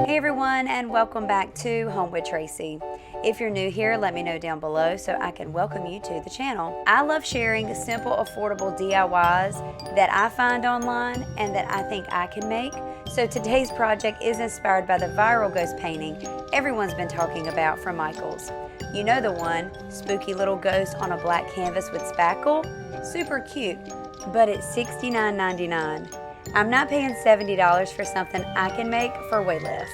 Hey everyone, and welcome back to Home with Tracy. If you're new here, let me know down below so I can welcome you to the channel. I love sharing simple, affordable DIYs that I find online and that I think I can make. So today's project is inspired by the viral ghost painting everyone's been talking about from Michael's. You know the one, spooky little ghost on a black canvas with spackle? Super cute, but it's $69.99. I'm not paying $70 for something I can make for way less.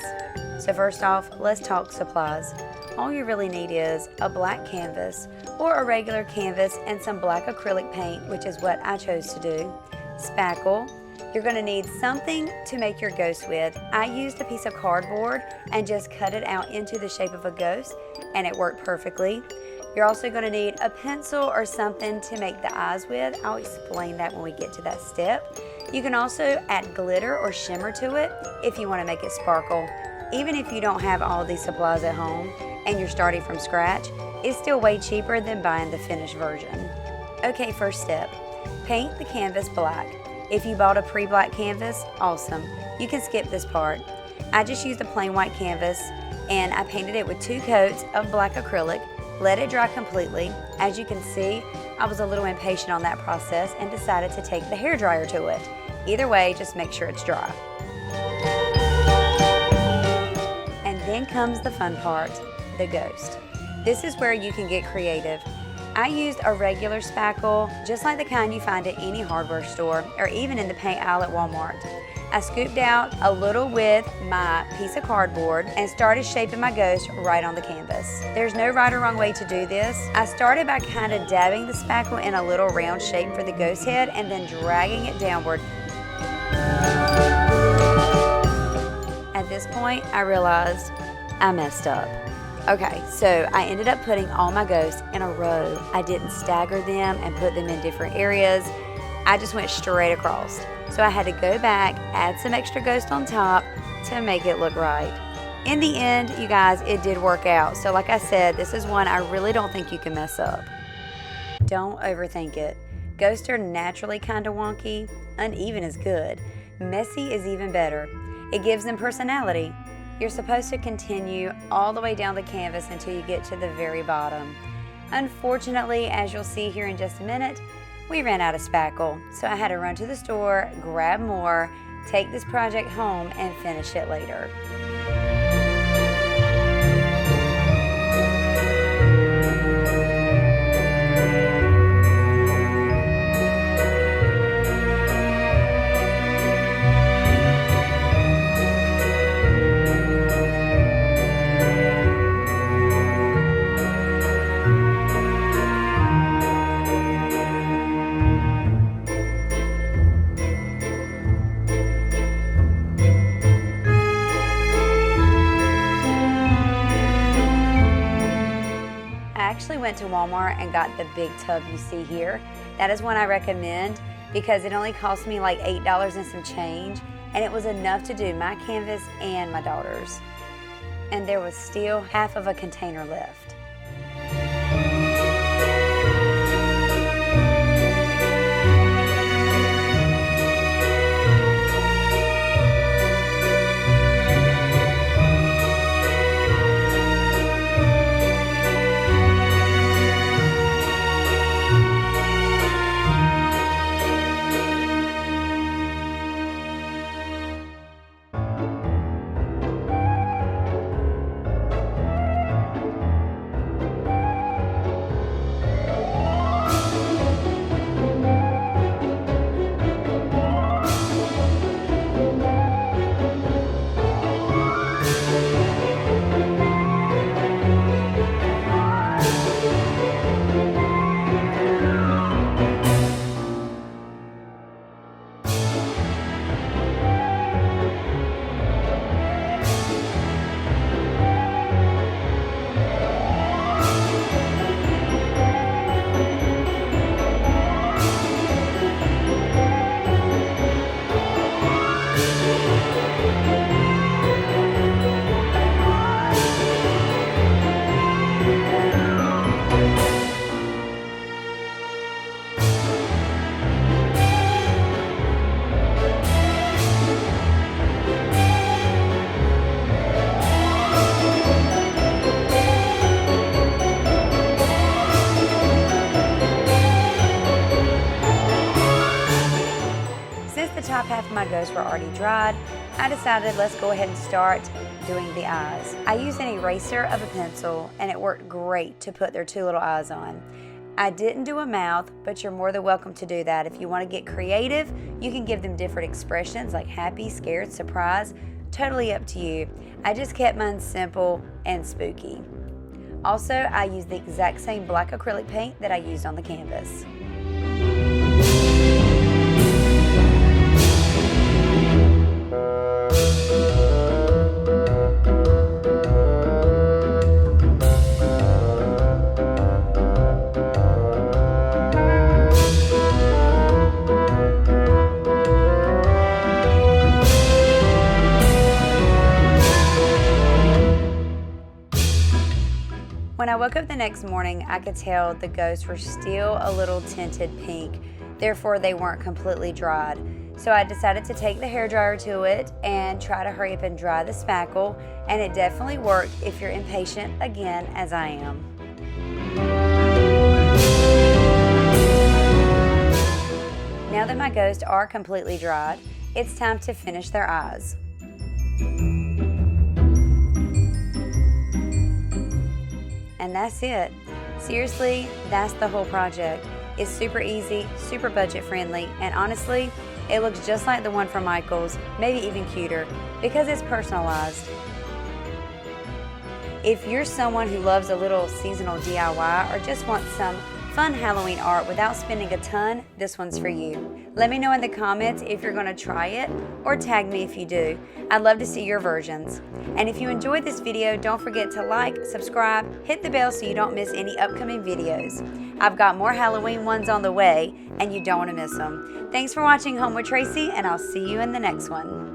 So first off, let's talk supplies. All you really need is a black canvas or a regular canvas and some black acrylic paint, which is what I chose to do. Spackle. You're going to need something to make your ghost with. I used a piece of cardboard and just cut it out into the shape of a ghost, and it worked perfectly. You're also going to need a pencil or something to make the eyes with. I'll explain that when we get to that step. You can also add glitter or shimmer to it if you want to make it sparkle. Even if you don't have all these supplies at home and you're starting from scratch, it's still way cheaper than buying the finished version. Okay, first step, paint the canvas black. If you bought a pre-black canvas, awesome. You can skip this part. I just used a plain white canvas and I painted it with 2 coats of black acrylic, let it dry completely. As you can see, I was a little impatient on that process and decided to take the hairdryer to it. Either way, just make sure it's dry. And then comes the fun part, the ghost. This is where you can get creative. I used a regular spackle, just like the kind you find at any hardware store or even in the paint aisle at Walmart. I scooped out a little with my piece of cardboard and started shaping my ghost right on the canvas. There's no right or wrong way to do this. I started by kind of dabbing the spackle in a little round shape for the ghost head and then dragging it downward. At this point, I realized I messed up. Okay, so I ended up putting all my ghosts in a row. I didn't stagger them and put them in different areas. I just went straight across. So I had to go back, add some extra ghost on top to make it look right. In the end, you guys, it did work out. So like I said, this is one I really don't think you can mess up. Don't overthink it. Ghosts are naturally kind of wonky. Uneven is good. Messy is even better. It gives them personality. You're supposed to continue all the way down the canvas until you get to the very bottom. Unfortunately, as you'll see here in just a minute, we ran out of spackle, so I had to run to the store, grab more, take this project home, and finish it later. I actually went to Walmart and got the big tub you see here. That is one I recommend because it only cost me like $8 and some change, and it was enough to do my canvas and my daughter's. And there was still half of a container left. my ghosts were already dried, I decided let's go ahead and start doing the eyes. I used an eraser of a pencil and it worked great to put their two little eyes on. I didn't do a mouth, but you're more than welcome to do that. If you want to get creative, you can give them different expressions like happy, scared, surprised. Totally up to you. I just kept mine simple and spooky. Also, I used the exact same black acrylic paint that I used on the canvas. When I woke up the next morning, I could tell the ghosts were still a little tinted pink, therefore they weren't completely dried. So I decided to take the hairdryer to it and try to hurry up and dry the spackle, and it definitely worked if you're impatient, again, as I am. Now that my ghosts are completely dried, it's time to finish their eyes. And that's it. Seriously, that's the whole project. It's super easy, super budget friendly, and honestly, it looks just like the one from Michael's, maybe even cuter, because it's personalized. If you're someone who loves a little seasonal DIY or just wants some fun Halloween art without spending a ton, this one's for you. Let me know in the comments if you're gonna try it, or tag me if you do. I'd love to see your versions. And if you enjoyed this video, don't forget to like, subscribe, hit the bell so you don't miss any upcoming videos. I've got more Halloween ones on the way, and you don't wanna miss them. Thanks for watching Home with Tracy, and I'll see you in the next one.